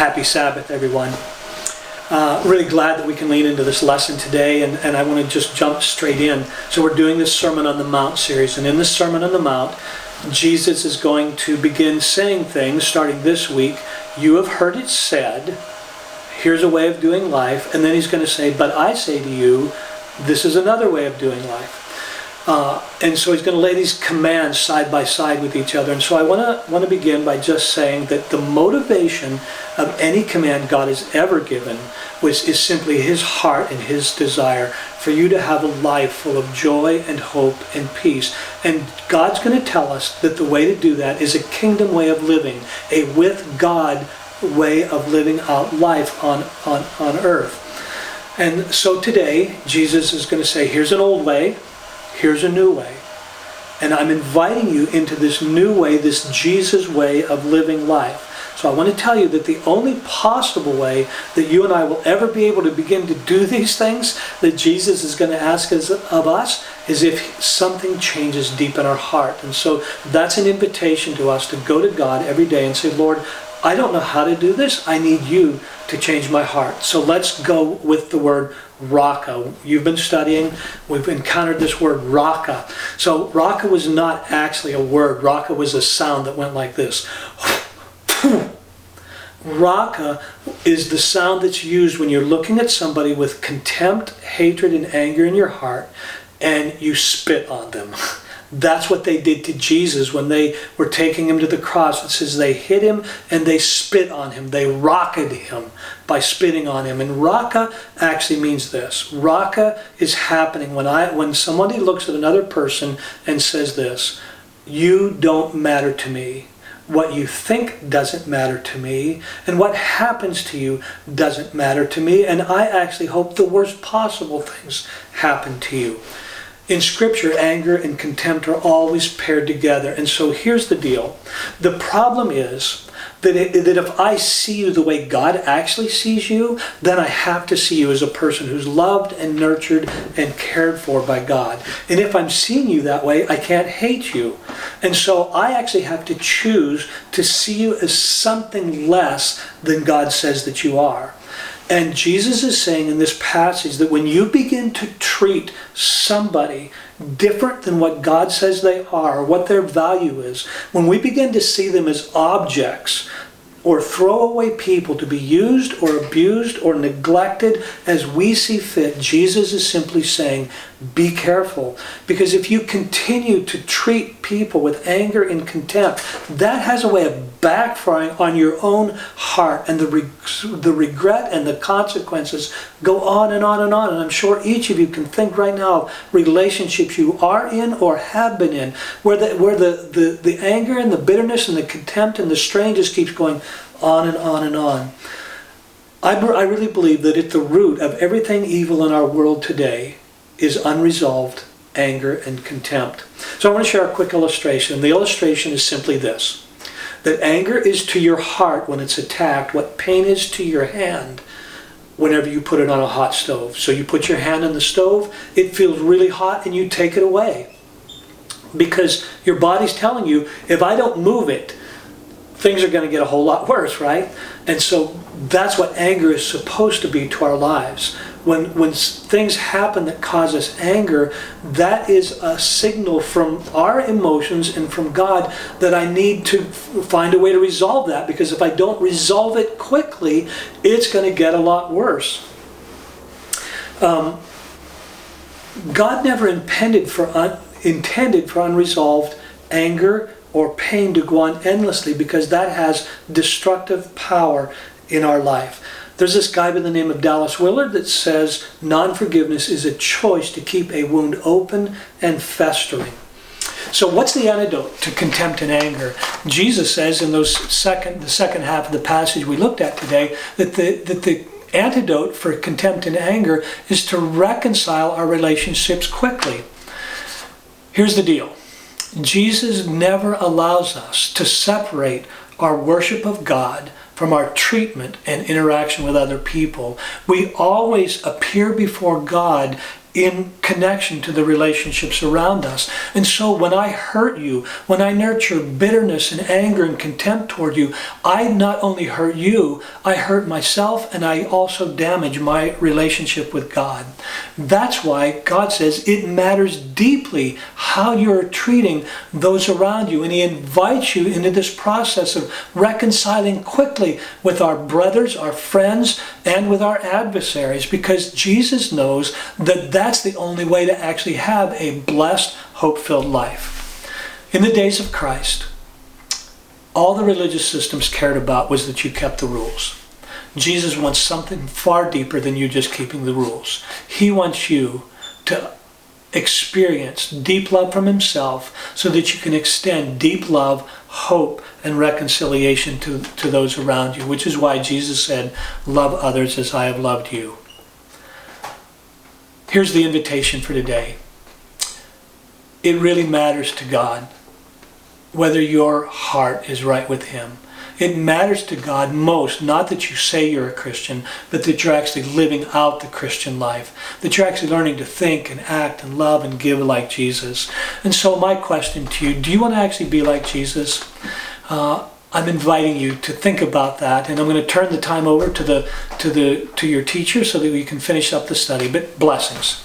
Happy Sabbath, everyone. Really glad that we can lean into this lesson today, and I want to just jump straight in. So we're doing this Sermon on the Mount series, and in this Sermon on the Mount, Jesus is going to begin saying things starting this week. You have heard it said, here's a way of doing life, and then he's going to say, but I say to you, this is another way of doing life. And so he's going to lay these commands side by side with each other. And so I want to begin by just saying that the motivation of any command God has ever given is simply his heart and his desire for you to have a life full of joy and hope and peace. And God's going to tell us that the way to do that is a kingdom way of living, a with God way of living out life on earth. And so today, Jesus is going to say, here's an old way, here's a new way. And I'm inviting you into this new way, this Jesus way of living life. So I want to tell you that the only possible way that you and I will ever be able to begin to do these things that Jesus is going to ask of us is if something changes deep in our heart. And so that's an invitation to us to go to God every day and say, Lord, I don't know how to do this. I need you to change my heart. So let's go with the word raka. You've been studying. We've encountered this word raka. So raka was not actually a word. Raka was a sound that went like this. Raka is the sound that's used when you're looking at somebody with contempt, hatred, and anger in your heart, and you spit on them. That's what they did to Jesus when they were taking him to the cross. It says they hit him and they spit on him. They rakaed him by spitting on him. And raka actually means this. Raka is happening when somebody looks at another person and says this, you don't matter to me. What you think doesn't matter to me, and what happens to you doesn't matter to me, and I actually hope the worst possible things happen to you. In Scripture, anger and contempt are always paired together. And so here's the deal. The problem is that if I see you the way God actually sees you, then I have to see you as a person who's loved and nurtured and cared for by God. And if I'm seeing you that way, I can't hate you. And so I actually have to choose to see you as something less than God says that you are. And Jesus is saying in this passage that when you begin to treat somebody different than what God says they are, or what their value is, when we begin to see them as objects or throwaway people to be used or abused or neglected as we see fit, Jesus is simply saying, be careful. Because if you continue to treat people with anger and contempt, that has a way of backfiring on your own heart, and the regret and the consequences go on and on and on. And I'm sure each of you can think right now of relationships you are in or have been in where the anger and the bitterness and the contempt and the strain just keeps going on and on and on. I really believe that at the root of everything evil in our world today is unresolved anger and contempt. So I want to share a quick illustration. The illustration is simply this. That anger is to your heart when it's attacked what pain is to your hand whenever you put it on a hot stove. So you put your hand on the stove, it feels really hot, and you take it away. Because your body's telling you, if I don't move it, things are going to get a whole lot worse, right? And so that's what anger is supposed to be to our lives. When things happen that cause us anger, that is a signal from our emotions and from God that I need to find a way to resolve that, because if I don't resolve it quickly, it's going to get a lot worse. God never intended for unresolved anger or pain to go on endlessly, because that has destructive power in our life. There's this guy by the name of Dallas Willard that says non-forgiveness is a choice to keep a wound open and festering. So what's the antidote to contempt and anger? Jesus says in the second half of the passage we looked at today that the antidote for contempt and anger is to reconcile our relationships quickly. Here's the deal. Jesus never allows us to separate our worship of God from our treatment and interaction with other people. We always appear before God in connection to the relationships around us. And so when I hurt you, when I nurture bitterness and anger and contempt toward you, I not only hurt you, I hurt myself, and I also damage my relationship with God. That's why God says it matters deeply how you're treating those around you. And He invites you into this process of reconciling quickly with our brothers, our friends, and with our adversaries, because Jesus knows that that's the only way to actually have a blessed, hope-filled life. In the days of Christ, all the religious systems cared about was that you kept the rules. Jesus wants something far deeper than you just keeping the rules. He wants you to experience deep love from Himself so that you can extend deep love, hope, and reconciliation to those around you, which is why Jesus said, love others as I have loved you. Here's the invitation for today. It really matters to God whether your heart is right with Him. It matters to God most, not that you say you're a Christian, but that you're actually living out the Christian life, that you're actually learning to think and act and love and give like Jesus. And so my question to you, do you want to actually be like Jesus? I'm inviting you to think about that, and I'm going to turn the time over to your teacher so that we can finish up the study. But blessings.